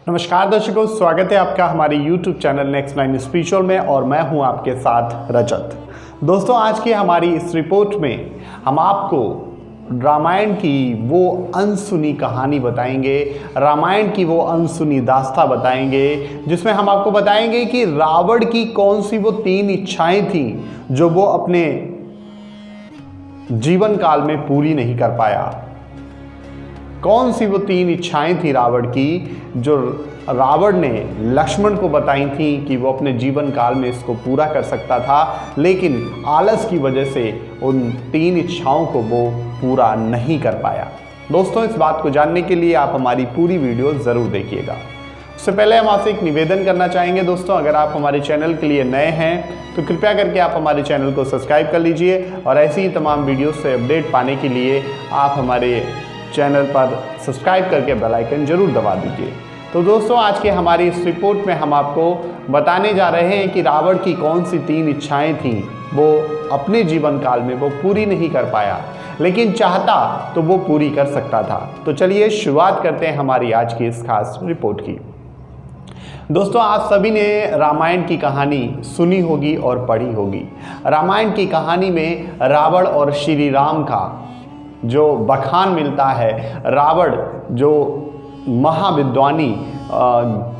नमस्कार दर्शकों, स्वागत है आपका हमारे YouTube channel next nine spiritual में और मैं हूं आपके साथ रजत। दोस्तों, आज की हमारी इस रिपोर्ट में हम आपको रामायण की वो अनसुनी कहानी बताएंगे, रामायण की वो अनसुनी दास्तां बताएंगे, जिसमें हम आपको बताएंगे कि रावण की कौन सी वो 3 इच्छाएं थीं जो वो अपने जीवन काल में पूरी नहीं कर पाया। कौन सी वो 3 इच्छाएं थी रावण की जो रावण ने लक्ष्मण को बताई थी कि वो अपने जीवन काल में इसको पूरा कर सकता था, लेकिन आलस की वजह से उन 3 इच्छाओं को वो पूरा नहीं कर पाया। दोस्तों, इस बात को जानने के लिए आप हमारी पूरी वीडियो ज़रूर देखिएगा। उससे पहले हम आपसे एक निवेदन करना चाहेंगे। दोस्तों, अगर आप हमारे चैनल के लिए नए हैं तो कृपया करके आप हमारे चैनल को सब्सक्राइब कर लीजिए और ऐसी ही तमाम वीडियो से अपडेट पाने के लिए आप हमारे चैनल पर सब्सक्राइब करके बेल आइकन जरूर दबा दीजिए। तो दोस्तों, आज के हमारी इस रिपोर्ट में हम आपको बताने जा रहे हैं कि रावण की कौन सी 3 इच्छाएं थीं वो अपने जीवन काल में वो पूरी नहीं कर पाया, लेकिन चाहता तो वो पूरी कर सकता था। तो चलिए शुरुआत करते हैं हमारी आज की इस खास रिपोर्ट की। दोस्तों, आप सभी ने रामायण की कहानी सुनी होगी और पढ़ी होगी। रामायण की कहानी में रावण और श्री राम का जो बखान मिलता है, रावण जो महाविद्वानी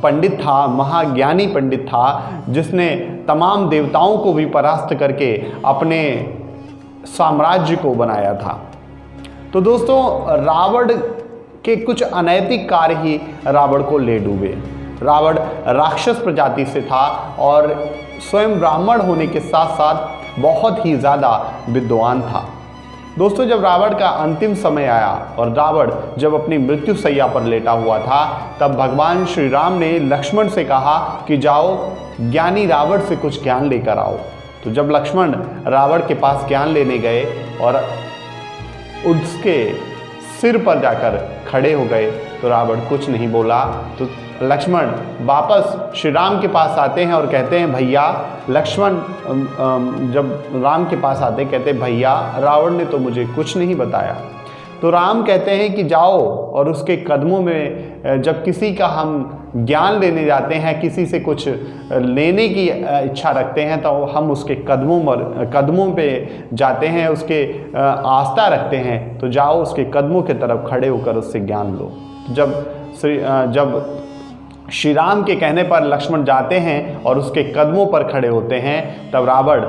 पंडित था, महाज्ञानी पंडित था, जिसने तमाम देवताओं को भी परास्त करके अपने साम्राज्य को बनाया था। तो दोस्तों, रावण के कुछ अनैतिक कार्य ही रावण को ले डूबे। रावण राक्षस प्रजाति से था और स्वयं ब्राह्मण होने के साथ साथ बहुत ही ज़्यादा विद्वान था। दोस्तों, जब रावण का अंतिम समय आया और रावण जब अपनी मृत्यु शैया पर लेटा हुआ था, तब भगवान श्री राम ने लक्ष्मण से कहा कि जाओ ज्ञानी रावण से कुछ ज्ञान लेकर आओ। तो जब लक्ष्मण रावण के पास ज्ञान लेने गए और उसके सिर पर जाकर खड़े हो गए तो रावण कुछ नहीं बोला। तो लक्ष्मण वापस श्री राम के पास आते हैं और कहते हैं, भैया लक्ष्मण जब राम के पास आते कहते भैया रावण ने तो मुझे कुछ नहीं बताया। तो राम कहते हैं कि जाओ और उसके कदमों में, जब किसी का हम ज्ञान लेने जाते हैं, किसी से कुछ लेने की इच्छा रखते हैं, तो हम उसके कदमों पे जाते हैं, उसके आस्था रखते हैं। तो जाओ उसके कदमों की तरफ खड़े होकर उससे ज्ञान लो। जब श्री राम के कहने पर लक्ष्मण जाते हैं और उसके कदमों पर खड़े होते हैं, तब रावण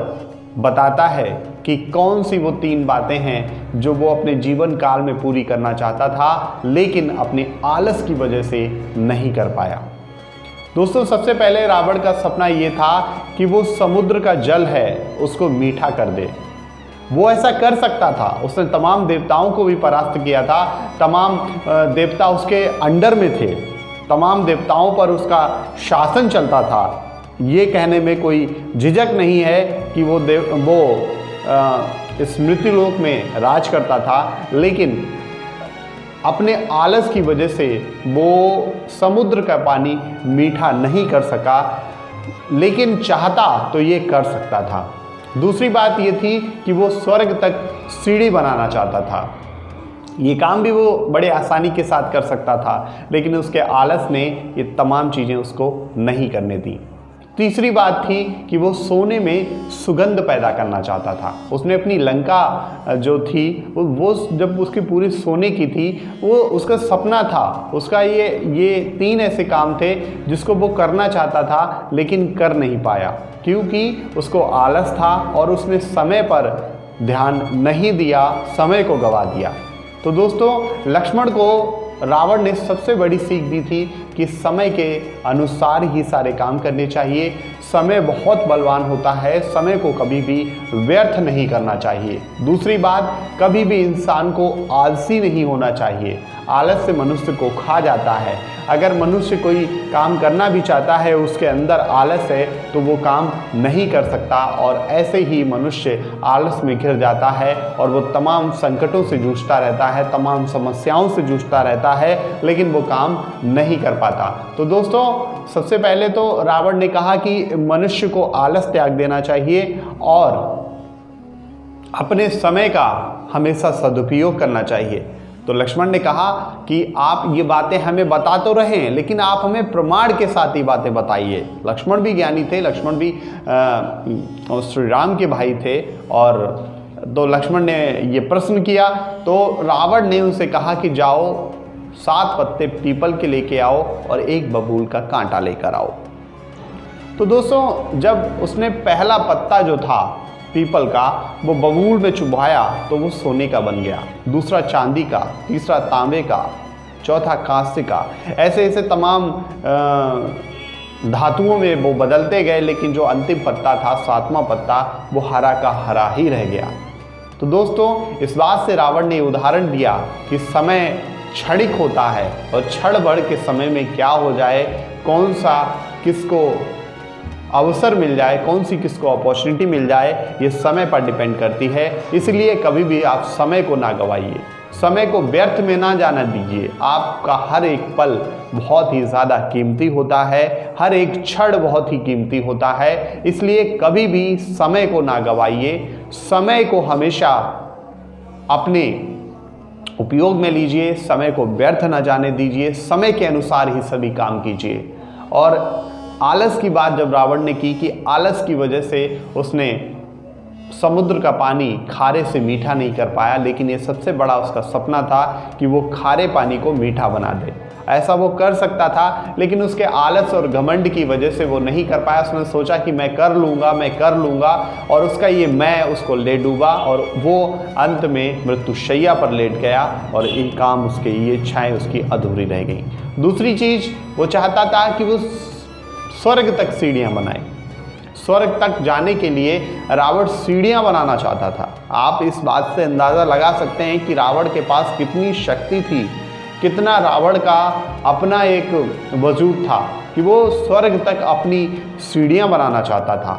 बताता है कि कौन सी वो 3 बातें हैं जो वो अपने जीवन काल में पूरी करना चाहता था, लेकिन अपने आलस की वजह से नहीं कर पाया। दोस्तों, सबसे पहले रावण का सपना ये था कि वो समुद्र का जल है उसको मीठा कर दे। वो ऐसा कर सकता था। उसने तमाम देवताओं को भी परास्त किया था, तमाम देवता उसके अंडर में थे, तमाम देवताओं पर उसका शासन चलता था। ये कहने में कोई झिझक नहीं है कि वो इस मृत्युलोक में राज करता था, लेकिन अपने आलस की वजह से वो समुद्र का पानी मीठा नहीं कर सका, लेकिन चाहता तो ये कर सकता था। दूसरी बात ये थी कि वो स्वर्ग तक सीढ़ी बनाना चाहता था। ये काम भी वो बड़े आसानी के साथ कर सकता था, लेकिन उसके आलस ने ये तमाम चीज़ें उसको नहीं करने दी। तीसरी बात थी कि वो सोने में सुगंध पैदा करना चाहता था। उसने अपनी लंका जो थी वो जब उसकी पूरी सोने की थी, वो उसका सपना था। उसका ये 3 ऐसे काम थे जिसको वो करना चाहता था, लेकिन कर नहीं पाया क्योंकि उसको आलस था और उसने समय पर ध्यान नहीं दिया, समय को गवा दिया। तो दोस्तों, लक्ष्मण को रावण ने सबसे बड़ी सीख दी थी कि समय के अनुसार ही सारे काम करने चाहिए। समय बहुत बलवान होता है, समय को कभी भी व्यर्थ नहीं करना चाहिए। दूसरी बात, कभी भी इंसान को आलसी नहीं होना चाहिए। आलस से मनुष्य को खा जाता है। अगर मनुष्य कोई काम करना भी चाहता है, उसके अंदर आलस है, तो वो काम नहीं कर सकता और ऐसे ही मनुष्य आलस में घिर जाता है और वो तमाम संकटों से जूझता रहता है, तमाम समस्याओं से जूझता रहता है, लेकिन वो काम नहीं कर पाता। तो दोस्तों, सबसे पहले तो रावण ने कहा कि मनुष्य को आलस त्याग देना चाहिए और अपने समय का हमेशा सदुपयोग करना चाहिए। तो लक्ष्मण ने कहा कि आप ये बातें हमें बता तो रहे हैं, लेकिन आप हमें प्रमाण के साथ ही बातें बताइए। लक्ष्मण भी ज्ञानी थे, लक्ष्मण भी श्री राम के भाई थे। और तो लक्ष्मण ने ये प्रश्न किया तो रावण ने उनसे कहा कि जाओ 7 पत्ते पीपल के लेके आओ और एक बबूल का कांटा लेकर आओ। तो दोस्तों जब उसने पहला पत्ता जो था पीपल का वो बबूल में चुभाया तो वो सोने का बन गया, दूसरा चांदी का, तीसरा तांबे का, चौथा कांस्य का। ऐसे ऐसे तमाम धातुओं में वो बदलते गए, लेकिन जो अंतिम पत्ता था 7वां पत्ता वो हरा का हरा ही रह गया। तो दोस्तों इस बात से रावण ने उदाहरण दिया कि समय क्षणिक होता है और क्षण भर के समय में क्या हो जाए, कौन सा किसको अवसर मिल जाए, कौन सी किसको अपॉर्चुनिटी मिल जाए, ये समय पर डिपेंड करती है। इसलिए कभी भी आप समय को ना गवाइए, समय को व्यर्थ में ना जाना दीजिए। आपका हर एक पल बहुत ही ज़्यादा कीमती होता है, हर एक क्षण बहुत ही कीमती होता है। इसलिए कभी भी समय को ना गवाइए, समय को हमेशा अपने उपयोग में लीजिए, समय को व्यर्थ ना जाने दीजिए, समय के अनुसार ही सभी काम कीजिए। और आलस की बात जब रावण ने की कि आलस की वजह से उसने समुद्र का पानी खारे से मीठा नहीं कर पाया, लेकिन ये सबसे बड़ा उसका सपना था कि वो खारे पानी को मीठा बना दे। ऐसा वो कर सकता था, लेकिन उसके आलस और घमंड की वजह से वो नहीं कर पाया। उसने सोचा कि मैं कर लूँगा, और उसका ये मैं उसको ले डूबा और वो अंत में मृत्युशैया पर लेट गया और ये काम उसके ये इच्छाएँ उसकी अधूरी रह गई। दूसरी चीज़ वो चाहता था कि वो स्वर्ग तक सीढ़ियाँ बनाए। स्वर्ग तक जाने के लिए रावण सीढ़ियाँ बनाना चाहता था। आप इस बात से अंदाज़ा लगा सकते हैं कि रावण के पास कितनी शक्ति थी, कितना रावण का अपना एक वजूद था कि वो स्वर्ग तक अपनी सीढ़ियाँ बनाना चाहता था।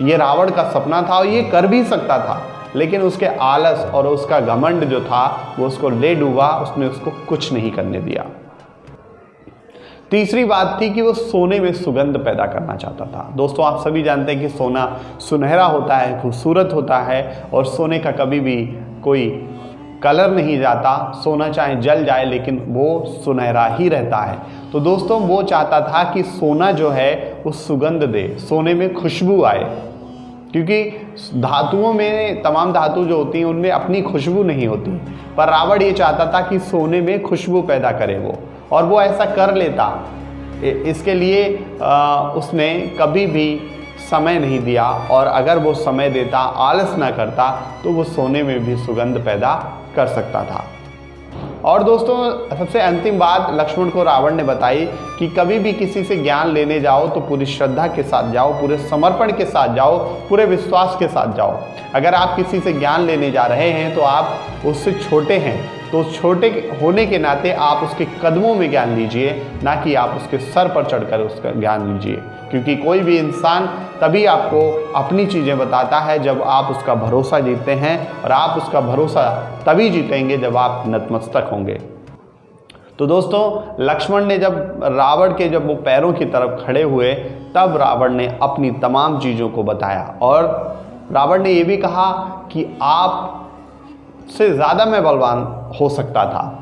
ये रावण का सपना था और ये कर भी सकता था, लेकिन उसके आलस और उसका घमंड जो था वो उसको ले डूबा, उसने उसको कुछ नहीं करने दिया। तीसरी बात थी कि वो सोने में सुगंध पैदा करना चाहता था। दोस्तों आप सभी जानते हैं कि सोना सुनहरा होता है, खूबसूरत होता है, और सोने का कभी भी कोई कलर नहीं जाता। सोना चाहे जल जाए लेकिन वो सुनहरा ही रहता है। तो दोस्तों वो चाहता था कि सोना जो है वो सुगंध दे, सोने में खुशबू आए, क्योंकि धातुओं में तमाम धातु जो होती हैं उनमें अपनी खुशबू नहीं होती, पर रावण ये चाहता था कि सोने में खुशबू पैदा करे वो, और वो ऐसा कर लेता। इसके लिए उसने कभी भी समय नहीं दिया, और अगर वो समय देता, आलस ना करता, तो वो सोने में भी सुगंध पैदा कर सकता था। और दोस्तों सबसे अंतिम बात लक्ष्मण को रावण ने बताई कि कभी भी किसी से ज्ञान लेने जाओ तो पूरी श्रद्धा के साथ जाओ, पूरे समर्पण के साथ जाओ, पूरे विश्वास के साथ जाओ। अगर आप किसी से ज्ञान लेने जा रहे हैं तो आप उससे छोटे हैं, तो छोटे होने के नाते आप उसके कदमों में ज्ञान लीजिए, ना कि आप उसके सर पर चढ़कर उसका ज्ञान लीजिए। क्योंकि कोई भी इंसान तभी आपको अपनी चीज़ें बताता है जब आप उसका भरोसा जीतते हैं, और आप उसका भरोसा तभी जीतेंगे जब आप नतमस्तक होंगे। तो दोस्तों लक्ष्मण ने जब रावण के जब वो पैरों की तरफ खड़े हुए, तब रावण ने अपनी तमाम चीज़ों को बताया, और रावण ने ये भी कहा कि आप से ज़्यादा मैं बलवान हो सकता था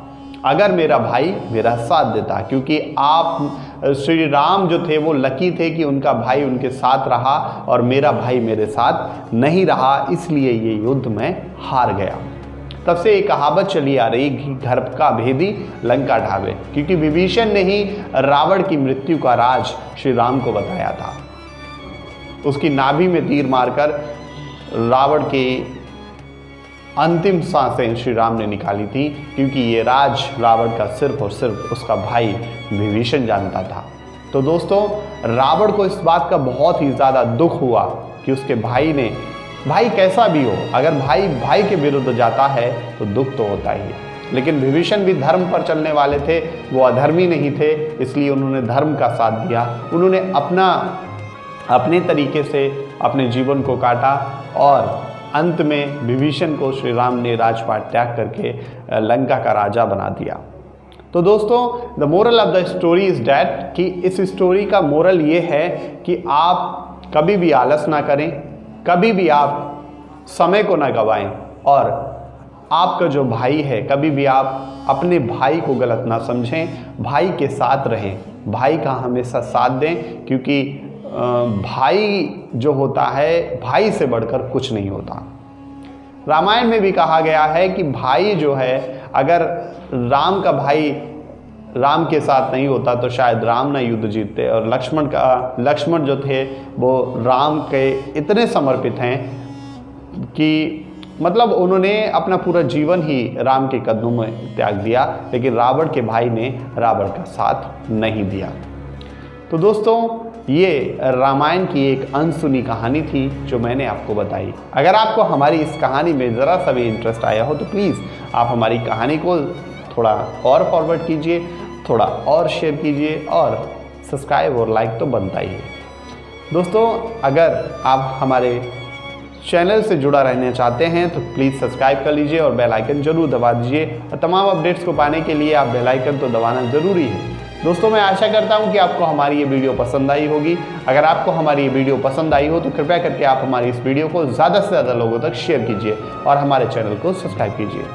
अगर मेरा भाई मेरा साथ देता, क्योंकि आप श्री राम जो थे वो लकी थे कि उनका भाई उनके साथ रहा और मेरा भाई मेरे साथ नहीं रहा, इसलिए ये युद्ध में हार गया। तब से एक कहावत चली आ रही कि घर का भेदी लंका ढाबे, क्योंकि विभीषण ने ही रावण की मृत्यु का राज श्री राम को बताया था। उसकी नाभि में तीर मारकर रावण की अंतिम सांसें श्री राम ने निकाली थी, क्योंकि ये राज रावण का सिर्फ और सिर्फ उसका भाई विभीषण जानता था। तो दोस्तों रावण को इस बात का बहुत ही ज़्यादा दुख हुआ कि उसके भाई कैसा भी हो, अगर भाई के विरुद्ध जाता है तो दुख तो होता ही है। लेकिन विभीषण भी धर्म पर चलने वाले थे, वो अधर्मी नहीं थे, इसलिए उन्होंने धर्म का साथ दिया। उन्होंने अपने तरीके से अपने जीवन को काटा, और अंत में विभीषण को श्री राम ने राजपाट त्याग करके लंका का राजा बना दिया। तो दोस्तों the moral of the story is that कि इस स्टोरी का मोरल ये है कि आप कभी भी आलस ना करें, कभी भी आप समय को ना गवाएं, और आपका जो भाई है, कभी भी आप अपने भाई को गलत ना समझें, भाई के साथ रहें, भाई का हमेशा साथ दें, क्योंकि भाई जो होता है, भाई से बढ़कर कुछ नहीं होता। रामायण में भी कहा गया है कि भाई जो है, अगर राम का भाई राम के साथ नहीं होता तो शायद राम ना युद्ध जीतते। और लक्ष्मण जो थे वो राम के इतने समर्पित हैं कि मतलब उन्होंने अपना पूरा जीवन ही राम के कदमों में त्याग दिया, लेकिन रावण के भाई ने रावण का साथ नहीं दिया। तो दोस्तों, ये रामायण की एक अनसुनी कहानी थी जो मैंने आपको बताई। अगर आपको हमारी इस कहानी में ज़रा सा भी इंटरेस्ट आया हो तो प्लीज़ आप हमारी कहानी को थोड़ा और फॉरवर्ड कीजिए, थोड़ा और शेयर कीजिए, और सब्सक्राइब और लाइक तो बनता ही है। दोस्तों, अगर आप हमारे चैनल से जुड़ा रहना चाहते हैं तो प्लीज़ सब्सक्राइब कर लीजिए और बेल आइकन जरूर दबा दीजिए। और तमाम अपडेट्स को पाने के लिए आप बेल आइकन तो दबाना ज़रूरी है। दोस्तों, मैं आशा करता हूं कि आपको हमारी ये वीडियो पसंद आई होगी। अगर आपको हमारी ये वीडियो पसंद आई हो तो कृपया करके आप हमारी इस वीडियो को ज़्यादा से ज़्यादा लोगों तक शेयर कीजिए और हमारे चैनल को सब्सक्राइब कीजिए।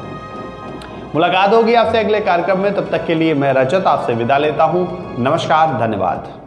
मुलाकात होगी आपसे अगले कार्यक्रम में। तब तक के लिए मैं रजत आपसे विदा लेता हूँ। नमस्कार, धन्यवाद।